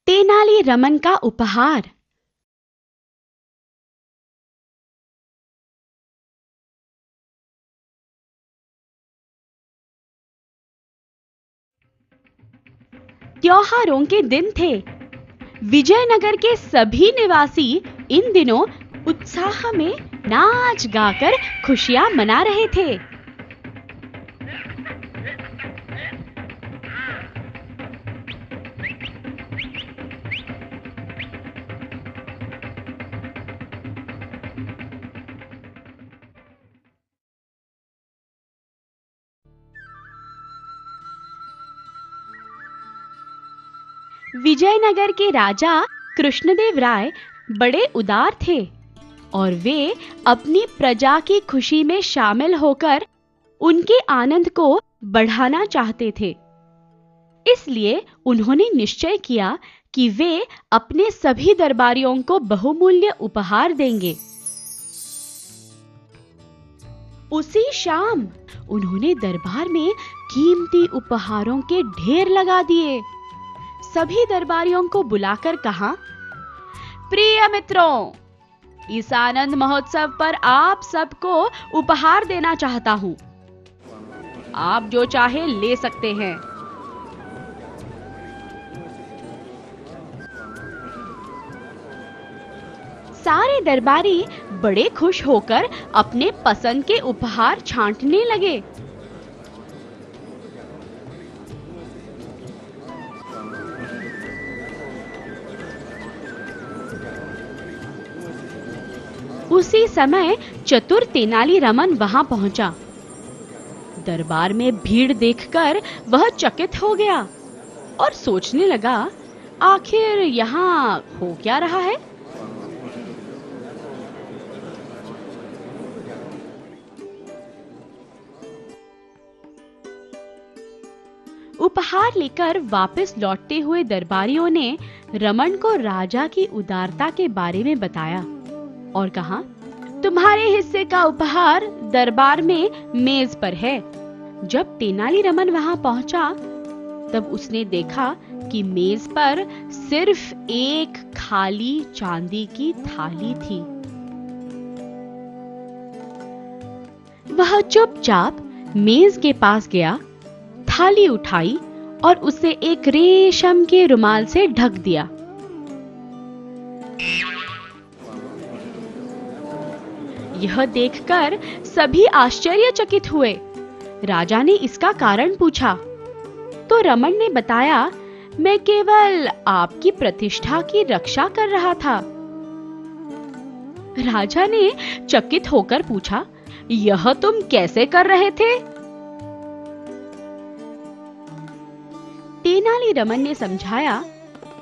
तेनाली रमन का उपहार। त्योहारों के दिन थे। विजयनगर के सभी निवासी इन दिनों उत्साह में नाच गाकर खुशियां मना रहे थे। विजयनगर के राजा कृष्णदेव राय बड़े उदार थे और वे अपनी प्रजा की खुशी में शामिल होकर उनके आनंद को बढ़ाना चाहते थे। इसलिए उन्होंने निश्चय किया कि वे अपने सभी दरबारियों को बहुमूल्य उपहार देंगे। उसी शाम उन्होंने दरबार में कीमती उपहारों के ढेर लगा दिए। सभी दरबारियों को बुलाकर कहा, प्रिय मित्रों, इस आनंद महोत्सव पर आप सबको उपहार देना चाहता हूं। आप जो चाहे ले सकते हैं। सारे दरबारी बड़े खुश होकर अपने पसंद के उपहार छांटने लगे। उसी समय चतुर तेनाली रमन वहां पहुंचा। दरबार में भीड़ देखकर वह चकित हो गया और सोचने लगा, आखिर यहाँ हो क्या रहा है। उपहार लेकर वापस लौटते हुए दरबारियों ने रमन को राजा की उदारता के बारे में बताया और कहा, तुम्हारे हिस्से का उपहार दरबार में मेज पर है। जब तेनाली रमन वहां पहुंचा तब उसने देखा कि मेज पर सिर्फ एक खाली चांदी की थाली थी। वह चुपचाप मेज के पास गया, थाली उठाई और उसे एक रेशम के रुमाल से ढक दिया। यह देखकर सभी आश्चर्यचकित हुए। राजा ने इसका कारण पूछा तो रमन ने बताया, मैं केवल आपकी प्रतिष्ठा की रक्षा कर रहा था। राजा ने चकित होकर पूछा, यह तुम कैसे कर रहे थे? तेनाली रमन ने समझाया,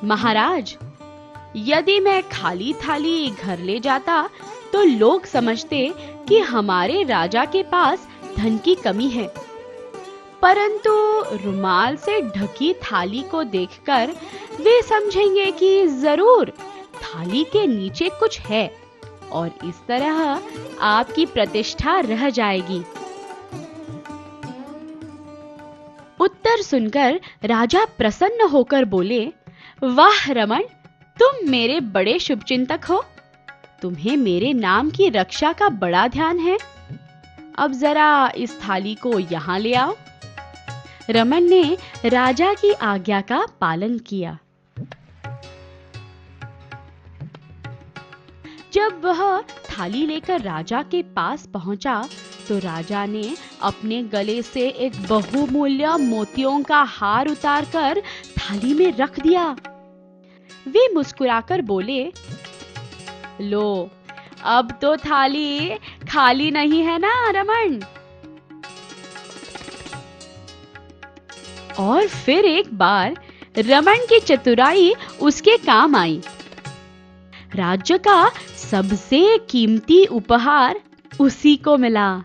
महाराज, यदि मैं खाली थाली घर ले जाता तो लोग समझते कि हमारे राजा के पास धन की कमी है, परंतु रुमाल से ढकी थाली को देखकर वे समझेंगे कि जरूर थाली के नीचे कुछ है और इस तरह आपकी प्रतिष्ठा रह जाएगी। उत्तर सुनकर राजा प्रसन्न होकर बोले, वाह रमन, तुम मेरे बड़े शुभचिंतक हो। तुम्हें मेरे नाम की रक्षा का बड़ा ध्यान है। अब जरा इस थाली को यहाँ ले आओ। रमन ने राजा की आज्ञा का पालन किया। जब वह थाली लेकर राजा के पास पहुंचा तो राजा ने अपने गले से एक बहुमूल्य मोतियों का हार उतारकर थाली में रख दिया। वे मुस्कुराकर बोले, लो, अब तो थाली खाली नहीं है ना रमन। और फिर एक बार रमन की चतुराई उसके काम आई। राज्य का सबसे कीमती उपहार उसी को मिला।